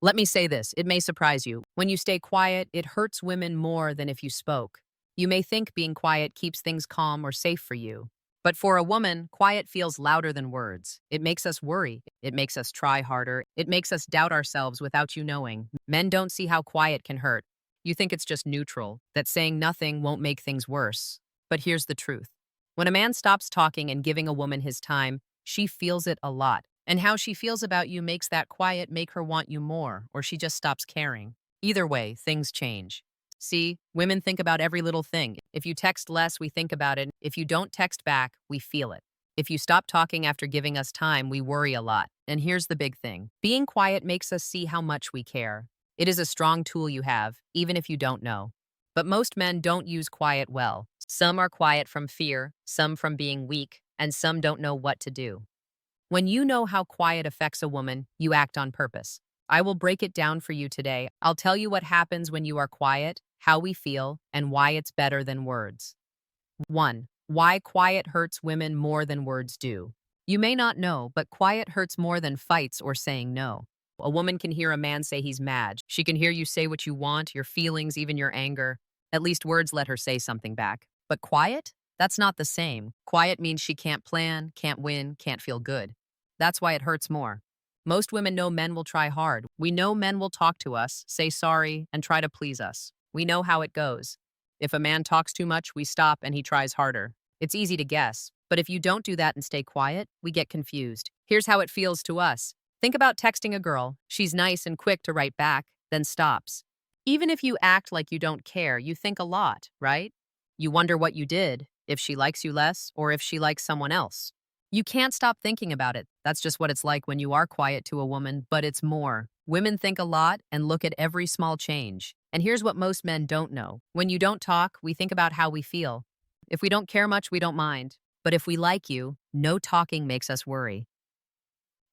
Let me say this, it may surprise you. When you stay quiet, it hurts women more than if you spoke. You may think being quiet keeps things calm or safe for you. But for a woman, quiet feels louder than words. It makes us worry. It makes us try harder. It makes us doubt ourselves without you knowing. Men don't see how quiet can hurt. You think it's just neutral, that saying nothing won't make things worse. But here's the truth. When a man stops talking and giving a woman his time, she feels it a lot. And how she feels about you makes that quiet make her want you more, or she just stops caring. Either way, things change. See, women think about every little thing. If you text less, we think about it. If you don't text back, we feel it. If you stop talking after giving us time, we worry a lot. And here's the big thing. Being quiet makes us see how much we care. It is a strong tool you have, even if you don't know. But most men don't use quiet well. Some are quiet from fear, some from being weak, and some don't know what to do. When you know how quiet affects a woman, you act on purpose. I will break it down for you today. I'll tell you what happens when you are quiet, how we feel, and why it's better than words. 1. Why quiet hurts women more than words do. You may not know, but quiet hurts more than fights or saying no. A woman can hear a man say he's mad. She can hear you say what you want, your feelings, even your anger. At least words let her say something back. But quiet? That's not the same. Quiet means she can't plan, can't win, can't feel good. That's why it hurts more. Most women know men will try hard. We know men will talk to us, say sorry, and try to please us. We know how it goes. If a man talks too much, we stop and he tries harder. It's easy to guess, but if you don't do that and stay quiet, we get confused. Here's how it feels to us. Think about texting a girl. She's nice and quick to write back, then stops. Even if you act like you don't care, you think a lot, right? You wonder what you did, if she likes you less, or if she likes someone else. You can't stop thinking about it. That's just what it's like when you are quiet to a woman, but it's more. Women think a lot and look at every small change. And here's what most men don't know. When you don't talk, we think about how we feel. If we don't care much, we don't mind. But if we like you, no talking makes us worry.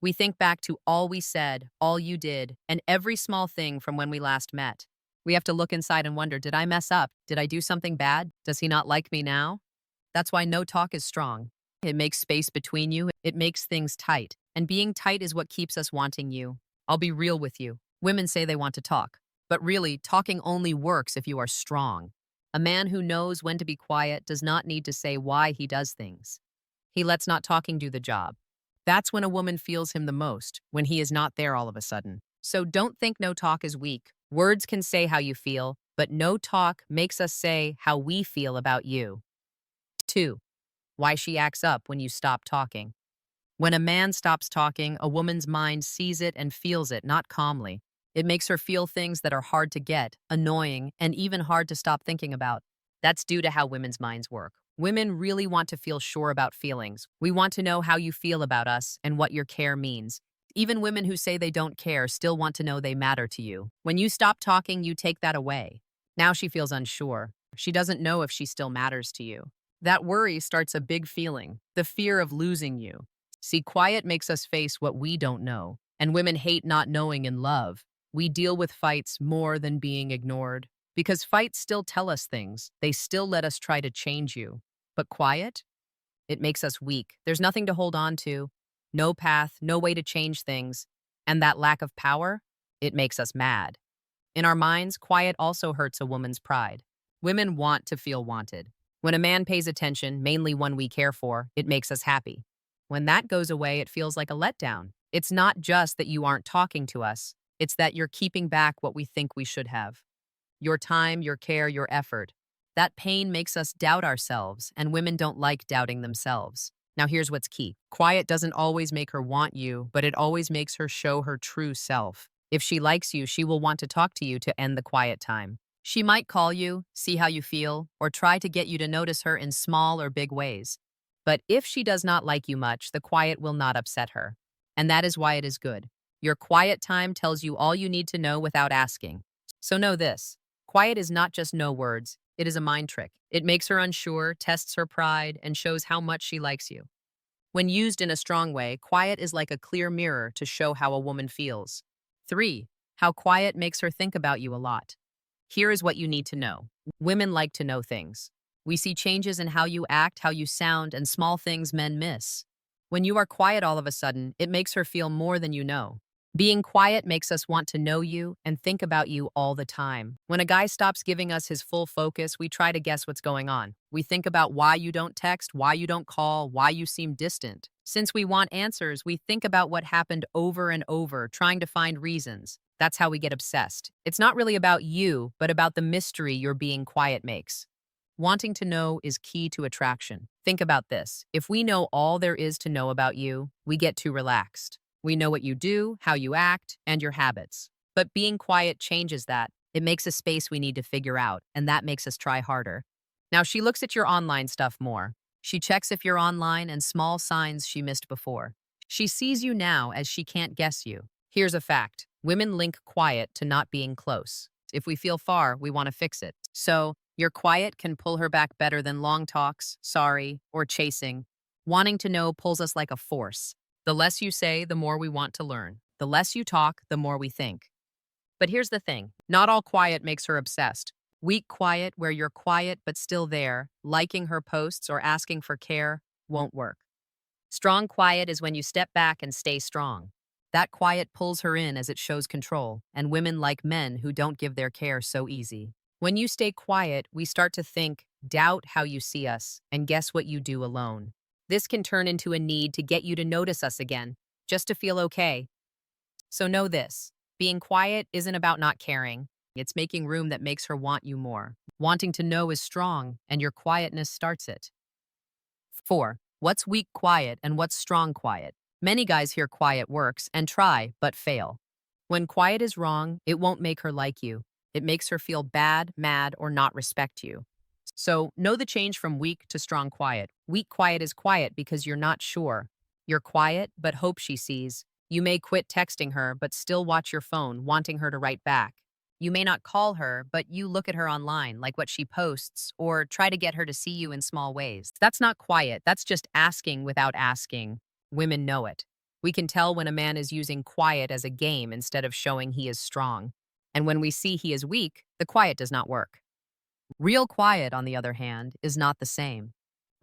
We think back to all we said, all you did, and every small thing from when we last met. We have to look inside and wonder, did I mess up? Did I do something bad? Does he not like me now? That's why no talk is strong. It makes space between you. It makes things tight. And being tight is what keeps us wanting you. I'll be real with you. Women say they want to talk. But really, talking only works if you are strong. A man who knows when to be quiet does not need to say why he does things. He lets not talking do the job. That's when a woman feels him the most, when he is not there all of a sudden. So don't think no talk is weak. Words can say how you feel, but no talk makes us say how we feel about you. 2. Why she acts up when you stop talking. When a man stops talking, a woman's mind sees it and feels it, not calmly. It makes her feel things that are hard to get, annoying, and even hard to stop thinking about. That's due to how women's minds work. Women really want to feel sure about feelings. We want to know how you feel about us and what your care means. Even women who say they don't care still want to know they matter to you. When you stop talking, you take that away. Now she feels unsure. She doesn't know if she still matters to you. That worry starts a big feeling, the fear of losing you. See, quiet makes us face what we don't know, and women hate not knowing in love. We deal with fights more than being ignored, because fights still tell us things. They still let us try to change you. But quiet? It makes us weak. There's nothing to hold on to, no path, no way to change things. And that lack of power? It makes us mad. In our minds, quiet also hurts a woman's pride. Women want to feel wanted. When a man pays attention, mainly one we care for, it makes us happy. When that goes away, it feels like a letdown. It's not just that you aren't talking to us. It's that you're keeping back what we think we should have. Your time, your care, your effort. That pain makes us doubt ourselves, and women don't like doubting themselves. Now here's what's key. Quiet doesn't always make her want you, but it always makes her show her true self. If she likes you, she will want to talk to you to end the quiet time. She might call you, see how you feel, or try to get you to notice her in small or big ways. But if she does not like you much, the quiet will not upset her. And that is why it is good. Your quiet time tells you all you need to know without asking. So know this. Quiet is not just no words. It is a mind trick. It makes her unsure, tests her pride, and shows how much she likes you. When used in a strong way, quiet is like a clear mirror to show how a woman feels. 3. How quiet makes her think about you a lot. Here is what you need to know. Women like to know things. We see changes in how you act, how you sound, and small things men miss. When you are quiet all of a sudden, it makes her feel more than you know. Being quiet makes us want to know you and think about you all the time. When a guy stops giving us his full focus, we try to guess what's going on. We think about why you don't text, why you don't call, why you seem distant. Since we want answers, we think about what happened over and over, trying to find reasons. That's how we get obsessed. It's not really about you, but about the mystery your being quiet makes. Wanting to know is key to attraction. Think about this. If we know all there is to know about you, we get too relaxed. We know what you do, how you act, and your habits. But being quiet changes that. It makes a space we need to figure out, and that makes us try harder. Now, she looks at your online stuff more. She checks if you're online and small signs she missed before. She sees you now as she can't guess you. Here's a fact. Women link quiet to not being close. If we feel far, we want to fix it. So, your quiet can pull her back better than long talks, sorry, or chasing. Wanting to know pulls us like a force. The less you say, the more we want to learn. The less you talk, the more we think. But here's the thing. Not all quiet makes her obsessed. Weak quiet, where you're quiet but still there, liking her posts or asking for care, won't work. Strong quiet is when you step back and stay strong. That quiet pulls her in as it shows control, and women like men who don't give their care so easy. When you stay quiet, we start to think, doubt how you see us, and guess what you do alone. This can turn into a need to get you to notice us again, just to feel okay. So know this, being quiet isn't about not caring. It's making room that makes her want you more. Wanting to know is strong, and your quietness starts it. 4. What's weak quiet and what's strong quiet? Many guys hear quiet works and try, but fail. When quiet is wrong, it won't make her like you. It makes her feel bad, mad, or not respect you. So, know the change from weak to strong quiet. Weak quiet is quiet because you're not sure. You're quiet, but hope she sees. You may quit texting her, but still watch your phone, wanting her to write back. You may not call her, but you look at her online, like what she posts, or try to get her to see you in small ways. That's not quiet. That's just asking without asking. Women know it. We can tell when a man is using quiet as a game instead of showing he is strong. And when we see he is weak, the quiet does not work. Real quiet, on the other hand, is not the same.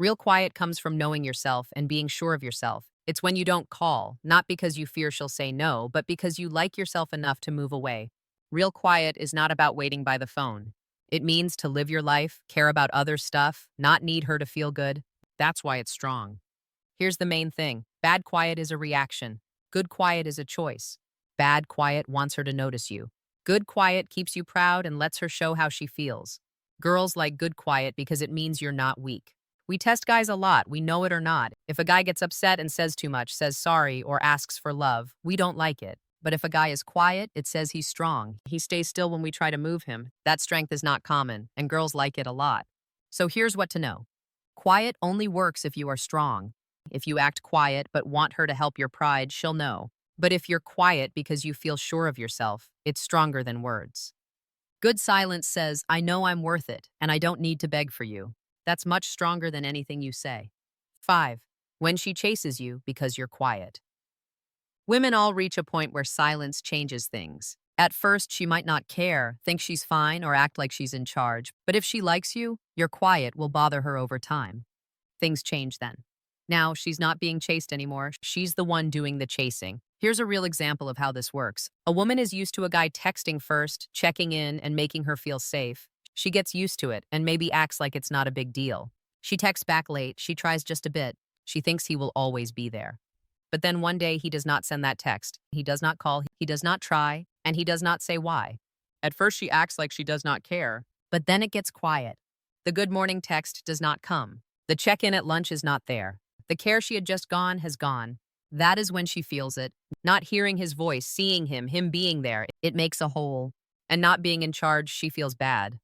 Real quiet comes from knowing yourself and being sure of yourself. It's when you don't call, not because you fear she'll say no, but because you like yourself enough to move away. Real quiet is not about waiting by the phone. It means to live your life, care about other stuff, not need her to feel good. That's why it's strong. Here's the main thing. Bad quiet is a reaction. Good quiet is a choice. Bad quiet wants her to notice you. Good quiet keeps you proud and lets her show how she feels. Girls like good quiet because it means you're not weak. We test guys a lot, we know it or not. If a guy gets upset and says too much, says sorry, or asks for love, we don't like it. But if a guy is quiet, it says he's strong. He stays still when we try to move him. That strength is not common, and girls like it a lot. So here's what to know. Quiet only works if you are strong. If you act quiet but want her to help your pride, she'll know. But if you're quiet because you feel sure of yourself, it's stronger than words. Good silence says, I know I'm worth it, and I don't need to beg for you. That's much stronger than anything you say. 5. When she chases you because you're quiet. Women all reach a point where silence changes things. At first, she might not care, think she's fine, or act like she's in charge. But if she likes you, your quiet will bother her over time. Things change then. Now, she's not being chased anymore. She's the one doing the chasing. Here's a real example of how this works. A woman is used to a guy texting first, checking in, and making her feel safe. She gets used to it and maybe acts like it's not a big deal. She texts back late, she tries just a bit. She thinks he will always be there. But then one day he does not send that text. He does not call, he does not try, and he does not say why. At first she acts like she does not care, but then it gets quiet. The good morning text does not come. The check-in at lunch is not there. The care she had just gone has gone. That is when she feels it. Not hearing his voice, seeing him being there, it makes a hole. And not being in charge, she feels bad.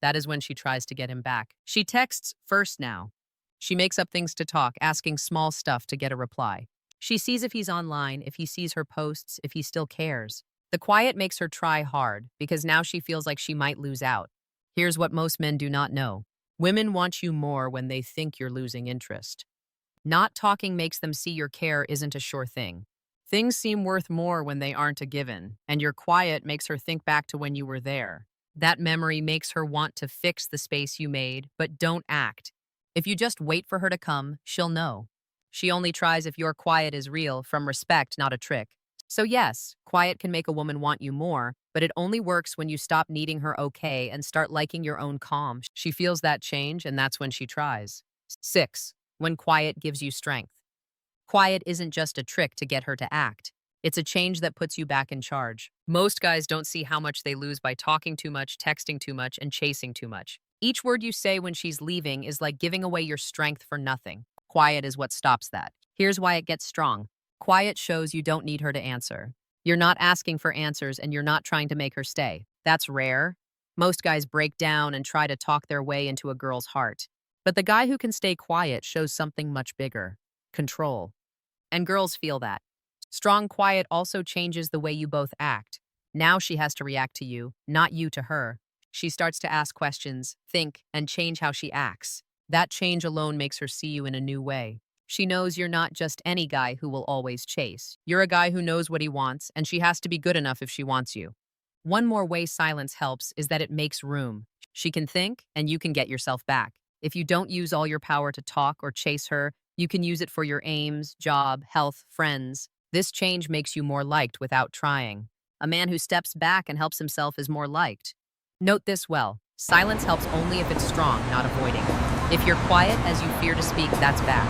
That is when she tries to get him back. She texts first now. She makes up things to talk, asking small stuff to get a reply. She sees if he's online, if he sees her posts, if he still cares. The quiet makes her try hard, because now she feels like she might lose out. Here's what most men do not know. Women want you more when they think you're losing interest. Not talking makes them see your care isn't a sure thing. Things seem worth more when they aren't a given, and your quiet makes her think back to when you were there. That memory makes her want to fix the space you made, but don't act. If you just wait for her to come, she'll know. She only tries if your quiet is real, from respect, not a trick. So yes, quiet can make a woman want you more, but it only works when you stop needing her okay and start liking your own calm. She feels that change, and that's when she tries. 6. When quiet gives you strength. Quiet isn't just a trick to get her to act. It's a change that puts you back in charge. Most guys don't see how much they lose by talking too much, texting too much, and chasing too much. Each word you say when she's leaving is like giving away your strength for nothing. Quiet is what stops that. Here's why it gets strong. Quiet shows you don't need her to answer. You're not asking for answers and you're not trying to make her stay. That's rare. Most guys break down and try to talk their way into a girl's heart. But the guy who can stay quiet shows something much bigger: control. And girls feel that. Strong quiet also changes the way you both act. Now she has to react to you, not you to her. She starts to ask questions, think, and change how she acts. That change alone makes her see you in a new way. She knows you're not just any guy who will always chase. You're a guy who knows what he wants, and she has to be good enough if she wants you. One more way silence helps is that it makes room. She can think, and you can get yourself back. If you don't use all your power to talk or chase her, you can use it for your aims, job, health, friends. This change makes you more liked without trying. A man who steps back and helps himself is more liked. Note this well. Silence helps only if it's strong, not avoiding. If you're quiet as you fear to speak, that's bad.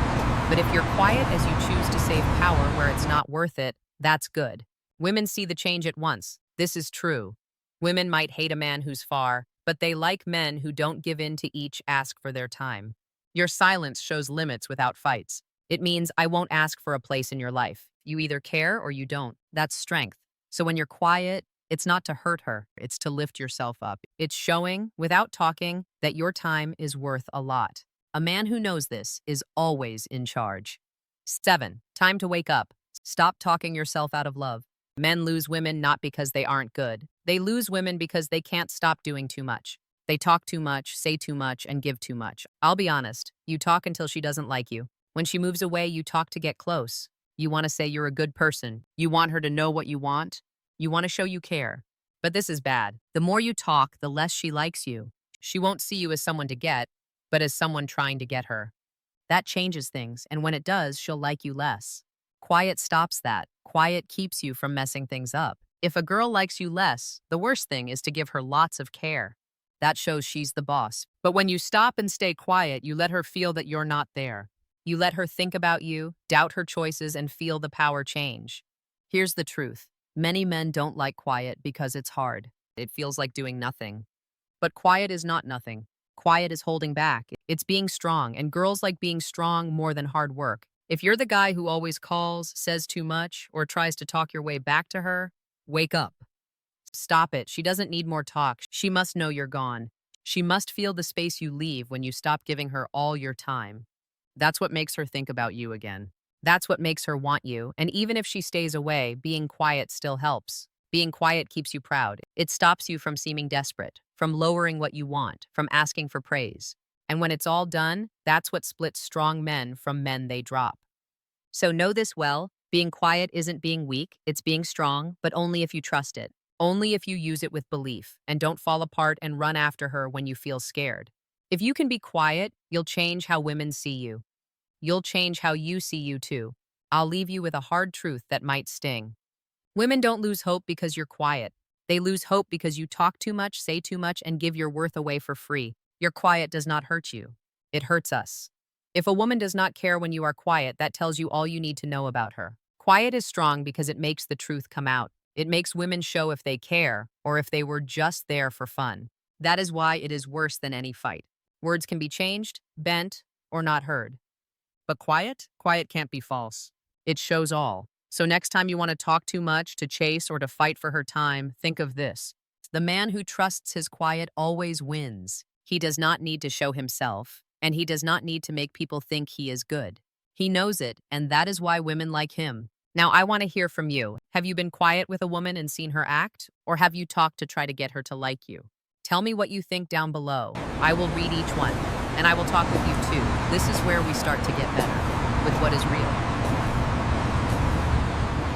But if you're quiet as you choose to save power where it's not worth it, that's good. Women see the change at once. This is true. Women might hate a man who's far, but they like men who don't give in to each ask for their time. Your silence shows limits without fights. It means I won't ask for a place in your life. You either care or you don't. That's strength. So when you're quiet, it's not to hurt her, it's to lift yourself up. It's showing, without talking, that your time is worth a lot. A man who knows this is always in charge. 7. Time to wake up. Stop talking yourself out of love. Men lose women not because they aren't good. They lose women because they can't stop doing too much. They talk too much, say too much, and give too much. I'll be honest, you talk until she doesn't like you. When she moves away, you talk to get close. You want to say you're a good person. You want her to know what you want. You want to show you care. But this is bad. The more you talk, the less she likes you. She won't see you as someone to get, but as someone trying to get her. That changes things, and when it does, she'll like you less. Quiet stops that. Quiet keeps you from messing things up. If a girl likes you less, the worst thing is to give her lots of care. That shows she's the boss. But when you stop and stay quiet, you let her feel that you're not there. You let her think about you, doubt her choices, and feel the power change. Here's the truth. Many men don't like quiet because it's hard. It feels like doing nothing. But quiet is not nothing. Quiet is holding back. It's being strong, and girls like being strong more than hard work. If you're the guy who always calls, says too much, or tries to talk your way back to her, wake up. Stop it. She doesn't need more talk. She must know you're gone. She must feel the space you leave when you stop giving her all your time. That's what makes her think about you again. That's what makes her want you, and even if she stays away, being quiet still helps. Being quiet keeps you proud. It stops you from seeming desperate, from lowering what you want, from asking for praise. And when it's all done, that's what splits strong men from men they drop. So know this well, being quiet isn't being weak, it's being strong, but only if you trust it. Only if you use it with belief, and don't fall apart and run after her when you feel scared. If you can be quiet, you'll change how women see you. You'll change how you see you too. I'll leave you with a hard truth that might sting. Women don't lose hope because you're quiet. They lose hope because you talk too much, say too much, and give your worth away for free. Your quiet does not hurt you. It hurts us. If a woman does not care when you are quiet, that tells you all you need to know about her. Quiet is strong because it makes the truth come out. It makes women show if they care or if they were just there for fun. That is why it is worse than any fight. Words can be changed, bent, or not heard. But quiet? Quiet can't be false. It shows all. So next time you want to talk too much, to chase, or to fight for her time, think of this. The man who trusts his quiet always wins. He does not need to show himself, and he does not need to make people think he is good. He knows it, and that is why women like him. Now, I want to hear from you. Have you been quiet with a woman and seen her act? Or have you talked to try to get her to like you? Tell me what you think down below. I will read each one, and I will talk with you too. This is where we start to get better with what is real.